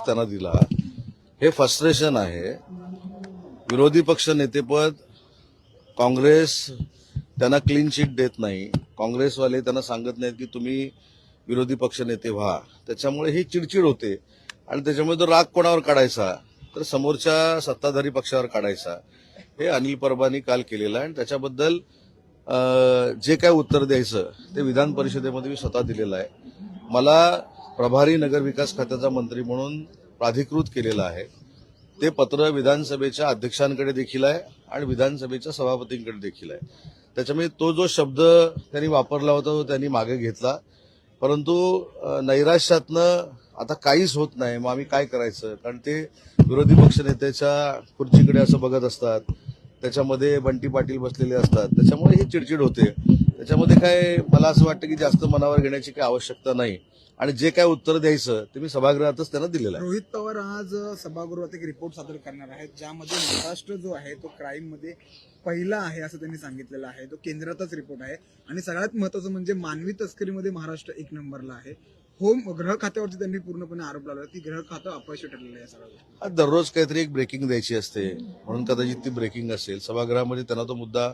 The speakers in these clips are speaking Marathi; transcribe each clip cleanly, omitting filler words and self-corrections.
त्यांना दिला, हे फ्रस्ट्रेशन आहे. विरोधी पक्ष नेतेपद काँग्रेस त्यांना क्लीन चिट देत नाही, काँग्रेसवाले त्यांना सांगत नाहीत की तुम्ही विरोधी पक्ष नेते व्हा. त्याच्यामुळे ही चिडचिड होते आणि त्याच्यामुळे तो राग कोणावर काढायचा तर समोरच्या सत्ताधारी पक्षावर काढायचा. हे अनिल परबांनी काल केलेलं आहे आणि त्याच्याबद्दल जे काय उत्तर द्यायचं ते विधान परिषदेमध्ये मी स्वतः दिलेलं आहे. मला प्रभारी नगरविकास खात्याचा मंत्री म्हणून प्राधिकृत केलेलं आहे. ते पत्र विधानसभेच्या अध्यक्षांकडे देखील आहे आणि विधानसभेच्या सभापतींकडे देखील आहे. त्याच्यामुळे तो जो शब्द त्यांनी वापरला होता तो त्यांनी मागे घेतला. परंतु नैराश्यातनं आता काहीच होत नाही, मग आम्ही काय करायचं, कारण ते विरोधी पक्ष नेत्याच्या खुर्चीकडे असं बघत असतात, त्याच्यामध्ये बंटी पाटील बसलेले असतात, त्याच्यामुळे ही चिडचिड होते. त्याच्यामध्ये काय मला असं वाटतं की जास्त मनावर घेण्याची काही आवश्यकता नाही आणि जे काय उत्तर द्यायचं ते मी सभागृहातच त्यांना दिलेलं आहे. रोहित पवार आज सभागृहात एक रिपोर्ट सादर करणार आहेत, ज्यामध्ये महाराष्ट्र जो आहे तो क्राईम मध्ये पहिला आहे असं त्यांनी सांगितलेलं आहे. तो केंद्रातच रिपोर्ट आहे आणि सगळ्यात महत्त्वाचं म्हणजे मानवी तस्करीमध्ये महाराष्ट्र 1 नंबरला आहे. गृह खात्यावरती त्यांनी पूर्णपणे आरोप लावला की गृह खातं अपयशी ठरलेलं आहे. सगळं दररोज काहीतरी एक ब्रेकिंग द्यायची असते म्हणून कदाचित ती ब्रेकिंग असेल. सभागृहामध्ये त्यांना तो मुद्दा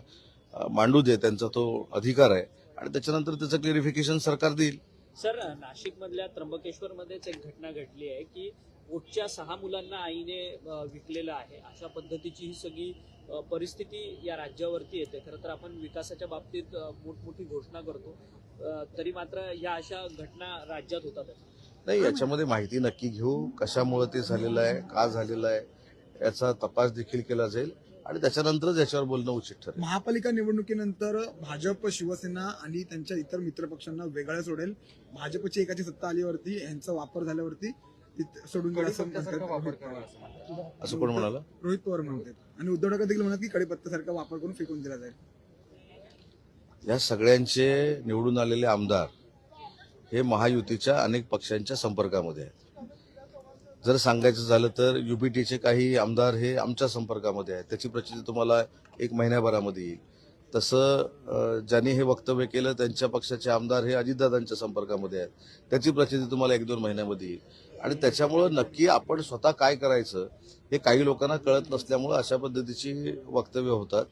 मांडू दे, त्यांचा तो अधिकार आहे आणि त्याच्यानंतर त्याचं क्लिअरिफिकेशन सरकार देईल. सर, नाशिकमधल्या त्र्यंबकेश्वरमध्येच एक घटना घडली आहे की पोटच्या 6 मुलांना आईने विकलेलं आहे. अशा पद्धतीची ही सगळी परिस्थिती या राज्यावरती येते. खरं तर आपण विकासाच्या बाबतीत मोठमोठी घोषणा करतो, तरी मात्र या अशा घटना राज्यात होतात. नाही, याच्यामध्ये माहिती नक्की घेऊ, कशामुळे ते झालेलं आहे, का झालेलं आहे, याचा तपास देखील केला जाईल आणि त्याच्यानंतरच याच्यावर बोलणं उचित ठरेल. महापालिका निवडणुकीनंतर भाजप, शिवसेना आणि त्यांच्या इतर मित्रपक्षांना वेगळं सोडेल. भाजपची एकाची सत्ता आल्यावरती यांचा वापर झाल्यावरती सोडून द्यायला असं कोण म्हणाला? रोहित पवार म्हणतात आणि उद्धव ठाकरे देखील म्हणतात की कडीपत्त्यासारखा वापर करून फेकून दिला जाईल. या सगळ्यांचे निवडून आलेले आमदार हे महायुतीच्या अनेक पक्षांच्या संपर्कामध्ये आहेत. जर सांगायचं झालं तर युपीटीचे काही आमदार हे आमच्या संपर्कामध्ये आहेत. त्याची प्रचिती तुम्हाला 1 महिन्याभरामध्ये येईल. तसं ज्यांनी हे वक्तव्य केलं त्यांच्या पक्षाचे आमदार हे अजितदादांच्या संपर्कामध्ये आहेत. त्याची प्रचिती तुम्हाला 1-2 महिन्यामध्ये येईल. आणि त्याच्यामुळं नक्की आपण स्वतः काय करायचं हे काही लोकांना कळत नसल्यामुळं अशा पद्धतीची वक्तव्य होतात.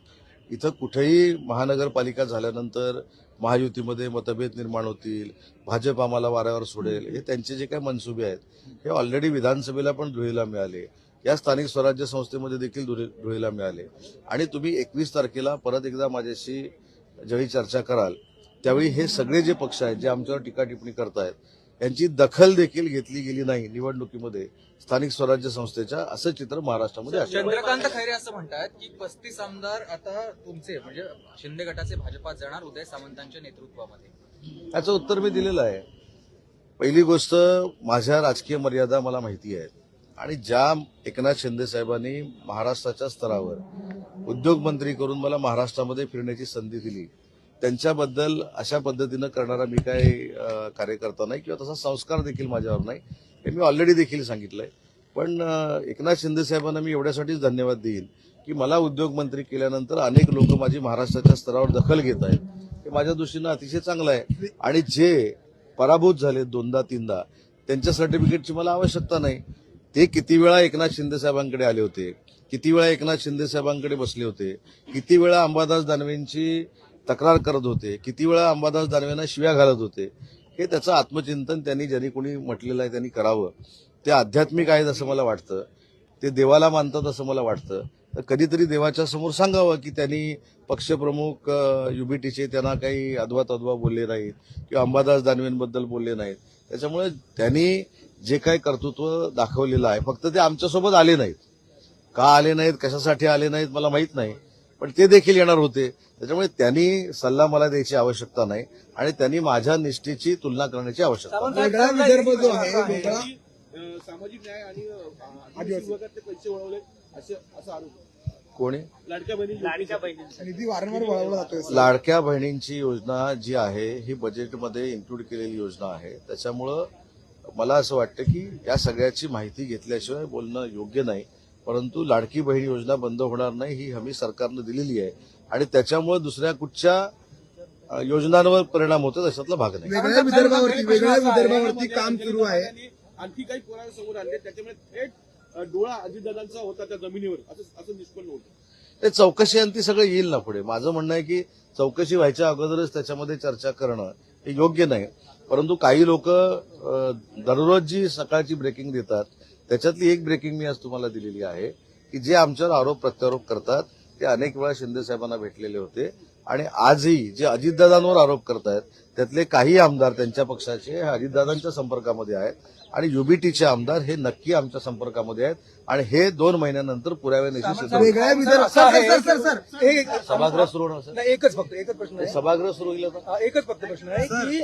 इथं कुठेही महानगरपालिका झाल्यानंतर महायुतीमध्ये मतभेद निर्माण होतील, भाजप आम्हाला वाऱ्यावर सोडेल, हे त्यांचे जे काही मनसुबे आहेत हे ऑलरेडी विधानसभेला पण धुळीला मिळाले, या स्थानिक स्वराज्य संस्थेमध्ये देखील धुळीला मिळाले. आणि तुम्ही 21 तारखेला परत एकदा माझ्याशी ज्यावेळी चर्चा कराल त्यावेळी हे सगळे जे पक्ष आहेत जे आमच्यावर टीका टिप्पणी करतायत यांची दखल देखील घेतली गेली नाही निवडणुकीमध्ये स्थानिक स्वराज्य संस्थेच्या, असं चित्र महाराष्ट्रामध्ये आहे. चंद्रकांत खैरे असं म्हणतात की 35 आमदार आता तुमचे म्हणजे शिंदे गटाचे भाजपात जाणार उदय सामंतांच्या नेतृत्वामध्ये. याचं उत्तर मी दिलेलं आहे. पहिली गोष्ट, माझ्या राजकीय मर्यादा मला माहिती आहेत आणि ज्या एकनाथ शिंदे साहेबांनी महाराष्ट्राच्या स्तरावर उद्योगमंत्री करून मला महाराष्ट्रामध्ये फिरण्याची संधी दिली, त्यांच्याबद्दल अशा पद्धतीनं करणारा मी काही कार्यकर्ता नाही किंवा तसा संस्कार देखील माझ्यावर नाही, हे मी ऑलरेडी देखील सांगितलंय. पण एकनाथ शिंदे साहेबांना मी एवढ्यासाठीच धन्यवाद देईन की मला उद्योगमंत्री केल्यानंतर अनेक लोक माझी महाराष्ट्राच्या स्तरावर दखल घेत आहेत, हे माझ्या दृष्टीनं अतिशय चांगलं आहे. आणि जे पराभूत झाले 2दा-3दा त्यांच्या सर्टिफिकेटची मला आवश्यकता नाही. ते किती वेळा एकनाथ शिंदे साहेबांकडे आले होते, किती वेळा एकनाथ शिंदे साहेबांकडे बसले होते, किती वेळा अंबादास दानवेंची तक्रार करत होते, किती वेळा अंबादास दानवेंना शिव्या घालत होते, हे त्याचं आत्मचिंतन त्यांनी ज्यांनी कोणी म्हटलेलं आहे त्यांनी करावं. ते आध्यात्मिक आहेत असं मला वाटतं, ते देवाला मानतात असं मला वाटतं. तर कधीतरी देवाच्या समोर सांगावं की त्यांनी पक्षप्रमुख युबीटीचे त्यांना काही अद्वा बोलले नाहीत किंवा अंबादास दानवेंबद्दल बोलले नाहीत. त्याच्यामुळे त्यांनी जे काही कर्तृत्व दाखवलेलं आहे, फक्त ते आमच्यासोबत आले नाहीत. का आले नाहीत, कशासाठी आले नाहीत मला माहीत नाही, पण ते देखील येणार होते. त्याच्यामुळे त्यांनी सल्ला मला द्यायची आवश्यकता नाही आणि त्यांनी माझ्या निष्ठेची तुलना करण्याची आवश्यकता नाही. वेगळा विदर्भ जो आहे, वेगळा सामाजिक न्याय आणि आदिवासी विभागातले पैसे वळवले असा आरोप. कोणी? लाडक्या बहिणी निधी वारंवार वळवला जातोय. लाडक्या बहिणींची योजना जी आहे ही बजेटमध्ये इन्क्लूड केलेली योजना आहे. त्याच्यामुळं मला असं वाटतं की या सगळ्याची माहिती घेतल्याशिवाय बोलणं योग्य नाही. परंतु लाडकी बहीण योजना बंद होणार नाही ही हमी सरकारनं दिलेली आहे आणि त्याच्यामुळे दुसऱ्या योजनांवर परिणाम होतो अशातला भाग नाही. वेगळ्या विदर्भावरती काम सुरू आहे आणखी काही पुरावे समोर आले त्याच्यामुळे थेट डोळा अजितदादांचा होता त्या जमिनीवर असं निष्पन्न होतं. ते चौकशी आणि ती सगळं येईल ना पुढे. माझं म्हणणं आहे की चौकशी व्हायच्या अगोदरच त्याच्यामध्ये चर्चा करणं हे योग्य नाही. परंतु काही लोक दररोज जी सकाळची ब्रेकिंग देतात त्याच्यातली एक ब्रेकिंग मी आज तुम्हाला दिलेली आहे की जे आमच्यावर आरोप प्रत्यारोप करतात ते अनेक वेळा शिंदे साहेबांना भेटलेले होते आणि आजही जे अजितदादांवर आरोप करतायत त्यातले काही आमदार त्यांच्या पक्षाचे हे अजितदादांच्या संपर्कामध्ये आहेत आणि युबीटीचे आमदार हे नक्की आमच्या संपर्कामध्ये आहेत आणि हे 2 महिन्यानंतर पुराव्यानिशी सिद्ध होईल. वेगळ्या विदर्भ सभागृह सुरू होणार सर? एकच प्रश्न आहे. सभागृह सुरू होईल आता? एकच फक्त प्रश्न आहे की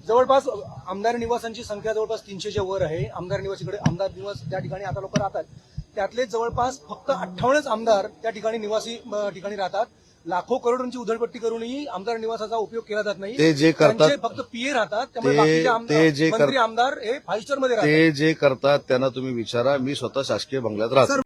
जवळपास आमदार निवासांची संख्या जवळपास 300च्या वर आहे. आमदार निवास त्या ठिकाणी आता लोक राहतात. त्यातले जवळपास फक्त 58 आमदार त्या ठिकाणी ठिकाणी राहतात. लाखो करोडोंची उधळपट्टी करूनही आमदार निवासाचा उपयोग केला जात नाही. ते जे करतात त्यांचे फक्त पीए राहतात. त्यामुळे बाकीचे मंत्री आमदार हे 5 स्टार मध्ये राहतात. ते जे करतात त्यांना तुम्ही विचारा. मी स्वतः शासकीय बंगल्यात राहतो.